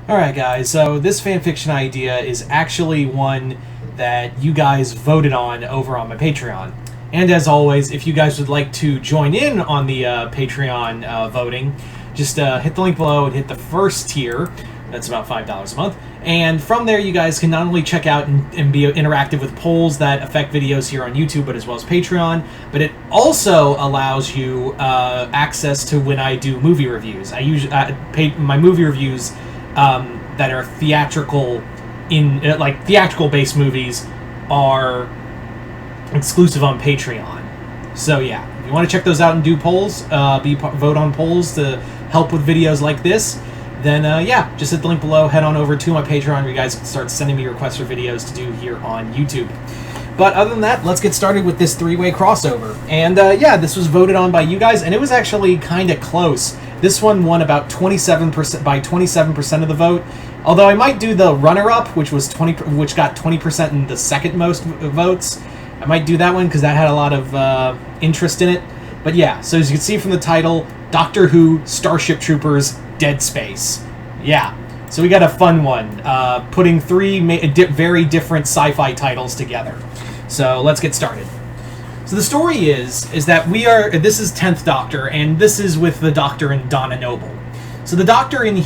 Alright guys, so this fanfiction idea is actually one that you guys voted on over on my Patreon. And as always, if you guys would like to join in on the Patreon voting, just hit the link below and hit the first tier. That's about $5 a month. And from there, you guys can not only check out and be interactive with polls that affect videos here on YouTube, but as well as Patreon. But it also allows you access to when I do movie reviews. I usually my movie reviews that are theatrical theatrical-based movies are exclusive on Patreon. So yeah, if you want to check those out and do polls, vote on polls to help with videos like this, then yeah, just hit the link below, head on over to my Patreon where you guys can start sending me requests for videos to do here on YouTube. But other than that, let's get started with this three-way crossover. And yeah, this was voted on by you guys, and it was actually kind of close. This one won about 27% by 27% of the vote. Although I might do the runner-up, which got 20% in the second most votes. I might do that one because that had a lot of interest in it. But yeah, so as you can see from the title, Doctor Who, Starship Troopers, Dead Space. Yeah, so we got a fun one, putting three very different sci-fi titles together. So let's get started. So the story is that this is 10th Doctor, and this is with the Doctor and Donna Noble. So the Doctor and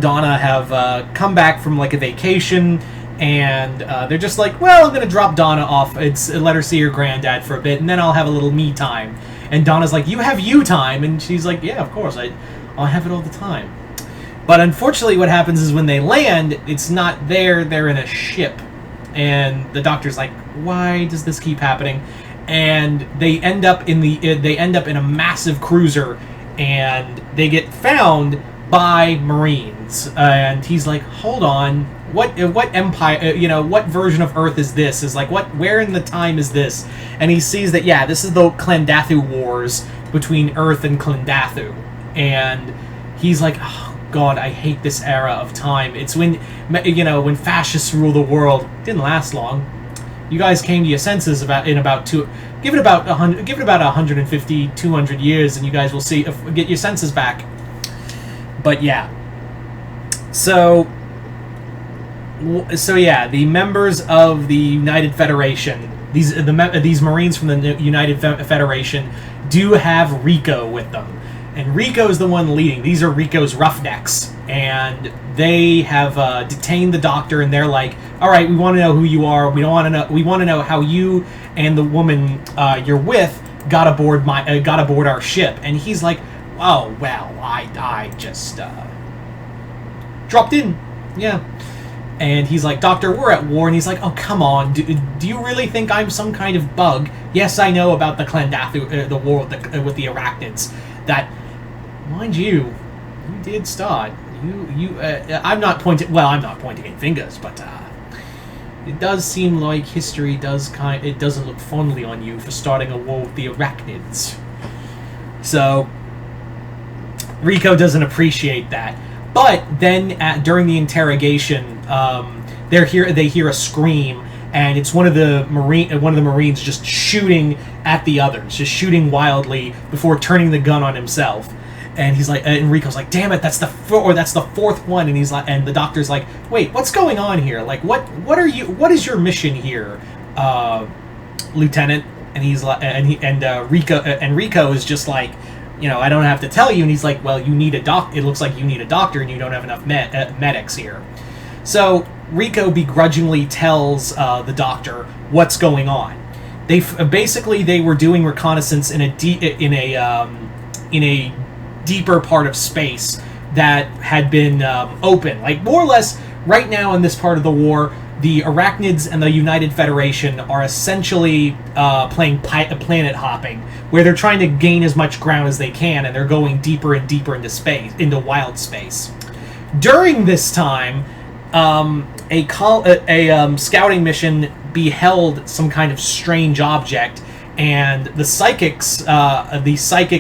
Donna have come back from like a vacation, and they're just like, well, I'm gonna drop Donna off. Let her see her granddad for a bit, and then I'll have a little me time. And Donna's like, you have you time, and she's like, yeah, of course, I'll have it all the time. But unfortunately, what happens is when they land, it's not there. They're in a ship, and the Doctor's like, why does this keep happening? And they end up in a massive cruiser, and they get found by Marines. And he's like, hold on, what empire? What version of Earth is this? Is like where in the time is this? And he sees that this is the Clendathu Wars between Earth and Clendathu, and he's like, oh God, I hate this era of time. It's when fascists rule the world. It didn't last long. You guys came to your senses give it about 150, 200 years, and you guys will get your senses back. But yeah. So yeah, the members of the United Federation, these Marines from the United Federation, do have Rico with them. And Rico's the one leading. These are Rico's roughnecks. And they have detained the Doctor, and they're like, all right, we want to know who you are. We want to know how you and the woman you're with got aboard our ship. And he's like, oh, well, I just dropped in. Yeah. And he's like, Doctor, we're at war. And he's like, oh, come on. Do you really think I'm some kind of bug? Yes, I know about the Clendathu, the war with the arachnids. That, mind you did start. I'm not pointing any fingers, but it does seem like history doesn't look fondly on you for starting a war with the arachnids. So Rico doesn't appreciate that. But then during the interrogation, they hear a scream, and it's one of the Marines just shooting at the others, just shooting wildly before turning the gun on himself. And he's like, and Rico's like, damn it, that's the fourth one. And he's like, and the Doctor's like, wait, what's going on here? Like, what is your mission here, Lieutenant? And he's like, Rico is just like, I don't have to tell you. And he's like, well, you need a doc. It looks like you need a doctor, and you don't have enough medics here. So Rico begrudgingly tells the Doctor what's going on. They were doing reconnaissance in a deeper part of space that had been open. Like, more or less, right now in this part of the war, the arachnids and the United Federation are essentially playing planet hopping, where they're trying to gain as much ground as they can, and they're going deeper and deeper into space, into wild space. During this time, a scouting mission beheld some kind of strange object, and the psychic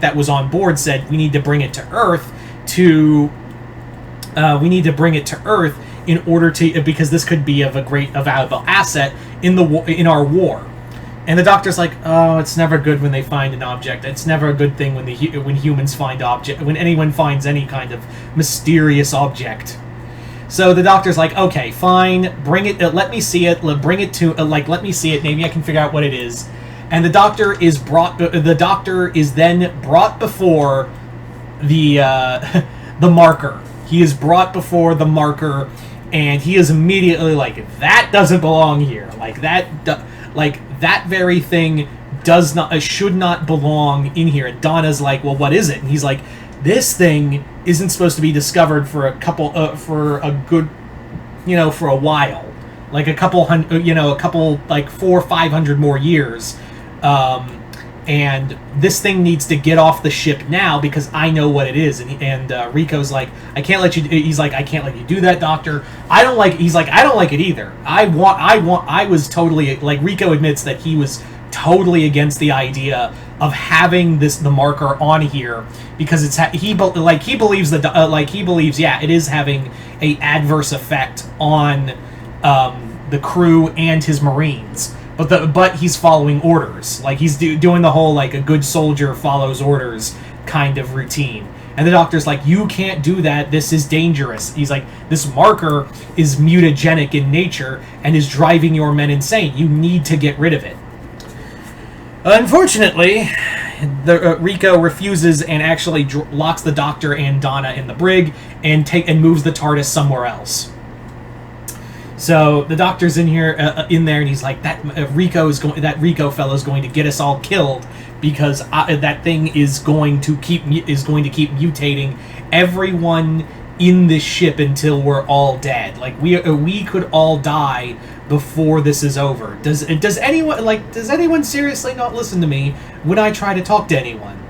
that was on board said, we need to bring it to Earth in order to, because this could be a valuable asset in our war. And the doctor's like, oh, it's never good when they find an object. It's never a good thing when when humans find when anyone finds any kind of mysterious object. So the doctor's like, okay, fine, bring it. Let me see it. Bring it to let me see it. Maybe I can figure out what it is. And the doctor is brought. The doctor is then brought before the the marker. He is brought before the marker, and he is immediately like, that doesn't belong here. Like that very thing should not belong in here. And Donna's like, well, what is it? And he's like, this thing isn't supposed to be discovered for a couple for a good, for a while, like a couple like 400 or 500 more years, and this thing needs to get off the ship now because I know what it is. And Rico's like, I can't let you. He's like, I can't let you do that, Doctor. I don't like. He's like, I don't like it either. I was totally like, Rico admits that he was totally against the idea of having the marker on here because he believes it is having a adverse effect on the crew and his Marines. But he's following orders. Like, he's doing the whole, like, a good soldier follows orders kind of routine. And the doctor's like, you can't do that. This is dangerous. He's like, this marker is mutagenic in nature and is driving your men insane. You need to get rid of it. Unfortunately, Rico refuses and actually locks the doctor and Donna in the brig and moves the TARDIS somewhere else. So the doctor's in there, and he's like, that Rico fellow's going to get us all killed because that thing is going to keep mutating everyone in this ship until we're all dead. Like, we could all die before this is over. Does anyone seriously not listen to me when I try to talk to anyone?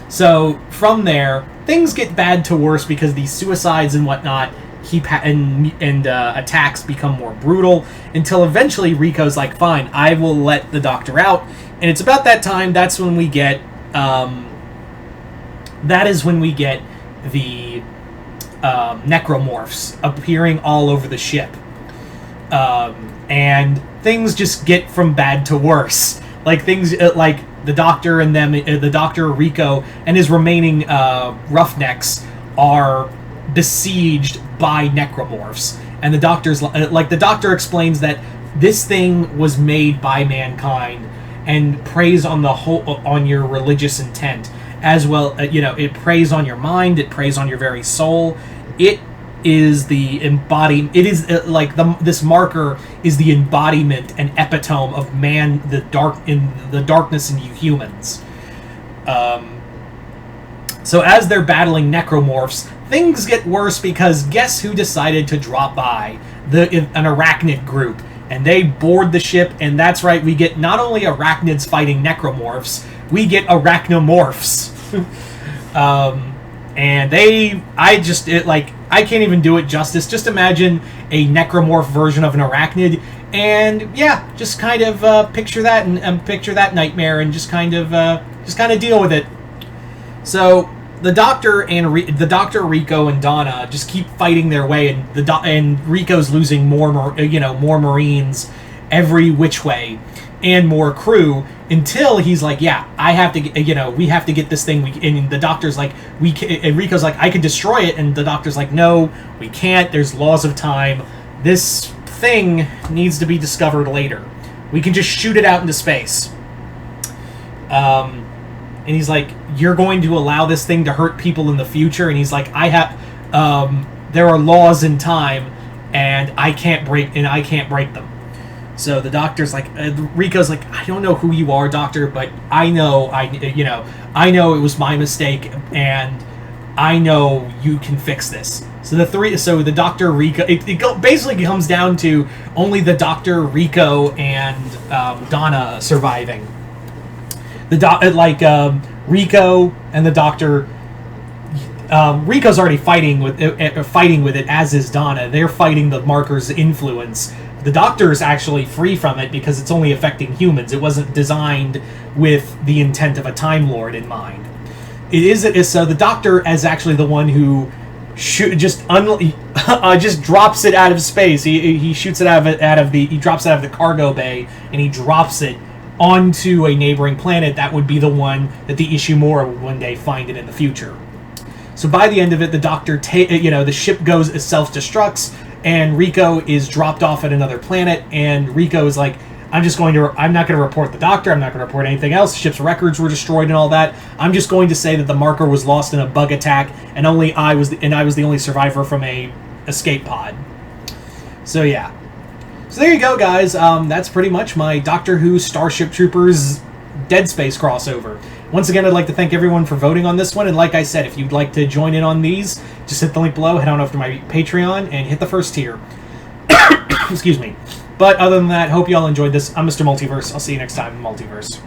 So from there, things get bad to worse because these suicides and whatnot attacks become more brutal until eventually Rico's like, fine, I will let the doctor out. And it's about that time, that's when we get the necromorphs appearing all over the ship. And things just get from bad to worse. Like, things like the doctor and the doctor, Rico, and his remaining roughnecks are besieged by necromorphs. And the doctor explains that this thing was made by mankind and preys on your religious intent as well. It preys on your mind, it preys on your very soul. It is the embodiment. It is this marker is the embodiment and epitome of man, the darkness in you humans. So as they're battling necromorphs, things get worse because guess who decided to drop by? An arachnid group. And they board the ship, and that's right, we get not only arachnids fighting necromorphs, we get arachnomorphs. I can't even do it justice. Just imagine a necromorph version of an arachnid, and yeah, just kind of picture that and picture that nightmare, and just kind of deal with it. So the doctor, Rico, and Donna just keep fighting their way, and Rico's losing more Marines every which way, and more crew, until he's like, yeah, we have to get this thing. And the doctor's like, and Rico's like, I could destroy it, and the doctor's like, no, we can't. There's laws of time. This thing needs to be discovered later. We can just shoot it out into space. And he's like, you're going to allow this thing to hurt people in the future? And he's like, there are laws in time, and I can't break them. So the doctor's like, Rico's like, I don't know who you are, doctor, but I know it was my mistake, and I know you can fix this. So the doctor, Rico, it basically comes down to only the doctor, Rico, and Donna surviving. Rico and the doctor, Rico's already fighting with it, as is Donna. They're fighting the marker's influence. The doctor is actually free from it because it's only affecting humans. It wasn't designed with the intent of a Time Lord in mind. So the doctor is actually the one who just drops it out of space. He shoots it he drops it out of the cargo bay, and he drops it onto a neighboring planet. That would be the one that the Ishimura would one day find it in the future. So by the end of it, the Doctor, the ship goes self-destructs, and Rico is dropped off at another planet, and Rico is like, I'm not going to report the Doctor, I'm not going to report anything else, ship's records were destroyed and all that, I'm just going to say that the marker was lost in a bug attack, and I was the only survivor from a escape pod. So yeah. So there you go, guys, that's pretty much my Doctor Who Starship Troopers Dead Space crossover. Once again, I'd like to thank everyone for voting on this one, and like I said, if you'd like to join in on these, just hit the link below, head on over to my Patreon, and hit the first tier. Excuse me. But other than that, hope you all enjoyed this. I'm Mr. Multiverse. I'll see you next time in Multiverse.